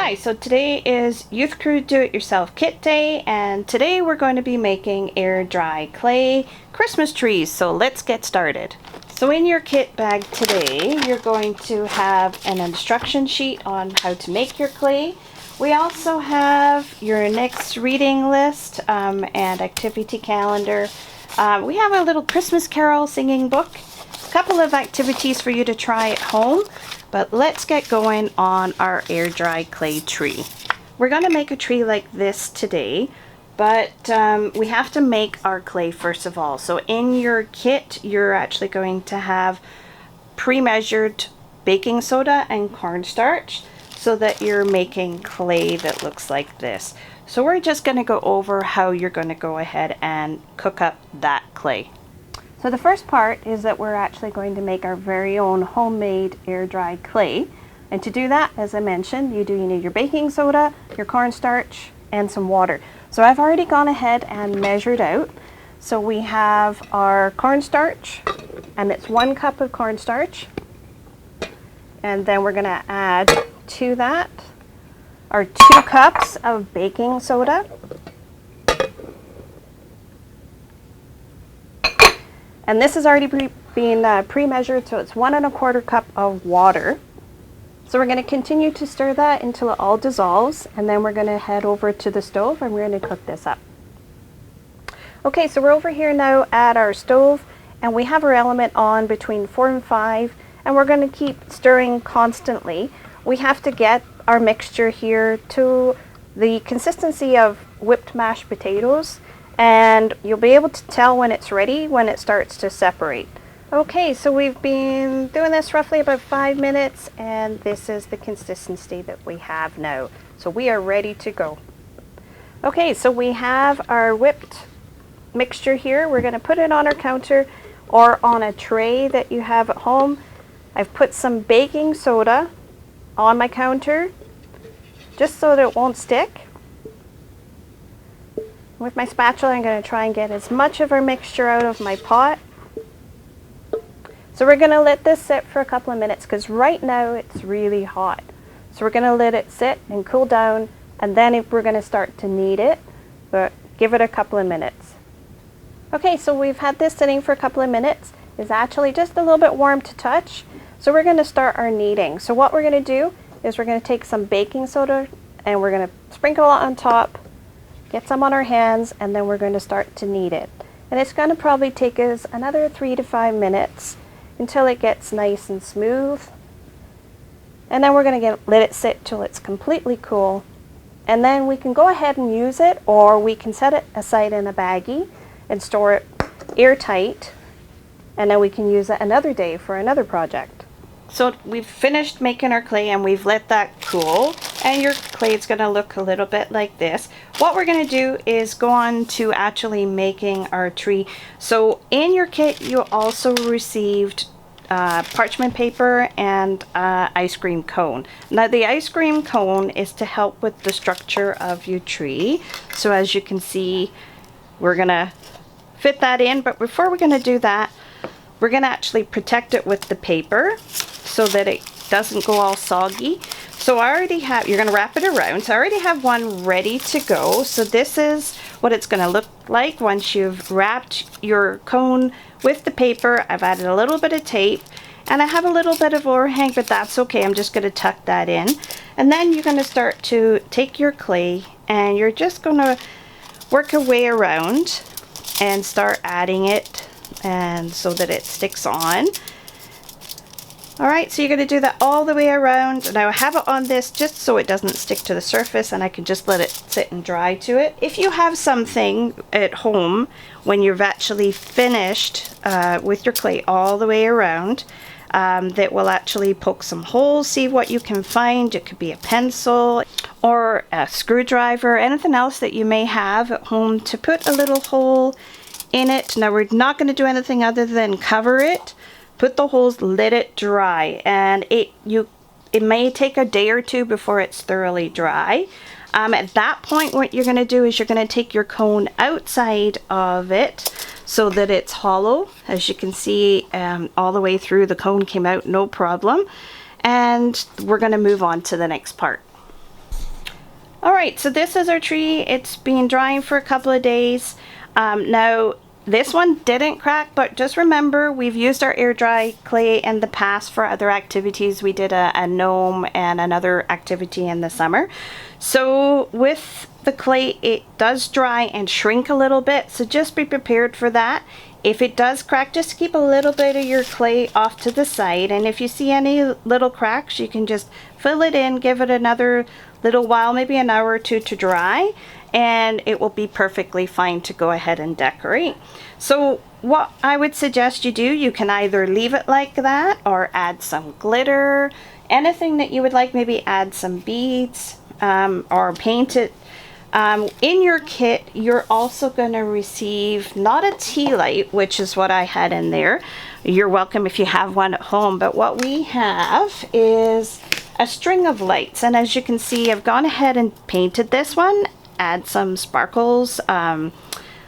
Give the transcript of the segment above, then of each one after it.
Hi, so today is Youth Crew Do-It-Yourself Kit Day, and today we're going to be making air dry clay Christmas trees, so let's get started. So in your kit bag today, you're going to have an instruction sheet on how to make your clay. We also have your next reading list and activity calendar. We have a little Christmas carol singing book, a couple of activities for you to try at home. But let's get going on our air dry clay tree. We're going to make a tree like this today, but we have to make our clay first of all. So in your kit, you're actually going to have pre-measured baking soda and cornstarch so that you're making clay that looks like this. So we're just going to go over how you're going to go ahead and cook up that clay. So the first part is that we're actually going to make our very own homemade air dried clay. And to do that, as I mentioned, you need your baking soda, your cornstarch, and some water. So I've already gone ahead and measured out. So we have our cornstarch, and it's 1 cup of cornstarch. And then we're going to add to that our 2 cups of baking soda. And this has already been pre-measured, so it's 1 1/4 cup of water. So we're going to continue to stir that until it all dissolves, and then we're going to head over to the stove and we're going to cook this up. Okay, so we're over here now at our stove, and we have our element on between 4 and 5, and we're going to keep stirring constantly. We have to get our mixture here to the consistency of whipped mashed potatoes. And you'll be able to tell when it's ready when it starts to separate. Okay, so we've been doing this roughly about 5 minutes, and this is the consistency that we have now. So we are ready to go. Okay, so we have our whipped mixture here. We're going to put it on our counter or on a tray that you have at home. I've put some baking soda on my counter just so that it won't stick. With my spatula, I'm going to try and get as much of our mixture out of my pot. So we're going to let this sit for a couple of minutes because right now it's really hot. So we're going to let it sit and cool down, and then we're going to start to knead it, but give it a couple of minutes. Okay, so we've had this sitting for a couple of minutes. It's actually just a little bit warm to touch. So we're going to start our kneading. So what we're going to do is we're going to take some baking soda and we're going to sprinkle it on top. Get some on our hands, and then we're going to start to knead it. And it's going to probably take us another 3 to 5 minutes until it gets nice and smooth. And then we're going to let it sit till it's completely cool. And then we can go ahead and use it, or we can set it aside in a baggie and store it airtight. And then we can use it another day for another project. So we've finished making our clay and we've let that cool, and your clay is going to look a little bit like this. What we're going to do is go on to actually making our tree. So in your kit you also received parchment paper and ice cream cone. Now the ice cream cone is to help with the structure of your tree. So as you can see, we're going to fit that in, but before we're going to do that, we're going to actually protect it with the paper so that it doesn't go all soggy. So I already have, you're going to wrap it around. So I already have one ready to go. So this is what it's going to look like once you've wrapped your cone with the paper. I've added a little bit of tape, and I have a little bit of overhang, but that's okay. I'm just going to tuck that in. And then you're going to start to take your clay and you're just going to work your way around and start adding it, and so that it sticks on. Alright, so you're going to do that all the way around. Now I have it on this just so it doesn't stick to the surface, and I can just let it sit and dry to it. If you have something at home when you've actually finished with your clay all the way around, that will actually poke some holes, see what you can find. It could be a pencil or a screwdriver, anything else that you may have at home to put a little hole in it. Now we're not going to do anything other than cover it, put the holes, let it dry, and it may take a day or two before it's thoroughly dry. At that point, what you're going to do is you're going to take your cone outside of it so that it's hollow. As you can see, all the way through, the cone came out no problem. And we're going to move on to the next part. All right, so this is our tree. It's been drying for a couple of days. Now, this one didn't crack, but just remember we've used our air dry clay in the past for other activities. We did a gnome and another activity in the summer. So with the clay, it does dry and shrink a little bit, so just be prepared for that. If it does crack, just keep a little bit of your clay off to the side, and if you see any little cracks, you can just fill it in, give it another little while, maybe an hour or two to dry, and it will be perfectly fine to go ahead and decorate. So what I would suggest you do, you can either leave it like that or add some glitter, anything that you would like, maybe add some beads or paint it. In your kit, you're also going to receive not a tea light, which is what I had in there. You're welcome if you have one at home, but what we have is a string of lights, and as you can see, I've gone ahead and painted this one. Add some sparkles,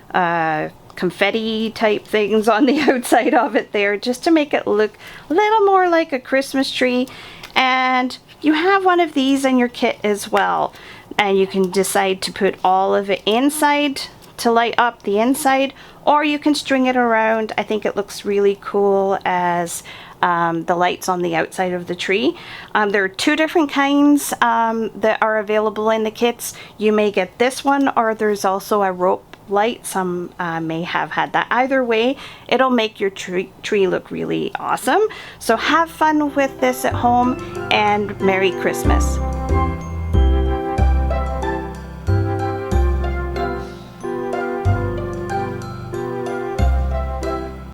confetti type things on the outside of it there, just to make it look a little more like a Christmas tree. And you have one of these in your kit as well, and you can decide to put all of it inside to light up the inside, or you can string it around. I think it looks really cool as the lights on the outside of the tree. There are two different kinds that are available in the kits. You may get this one, or there's also a rope light. Some may have had that. Either way, it'll make your tree look really awesome. So have fun with this at home, and Merry Christmas.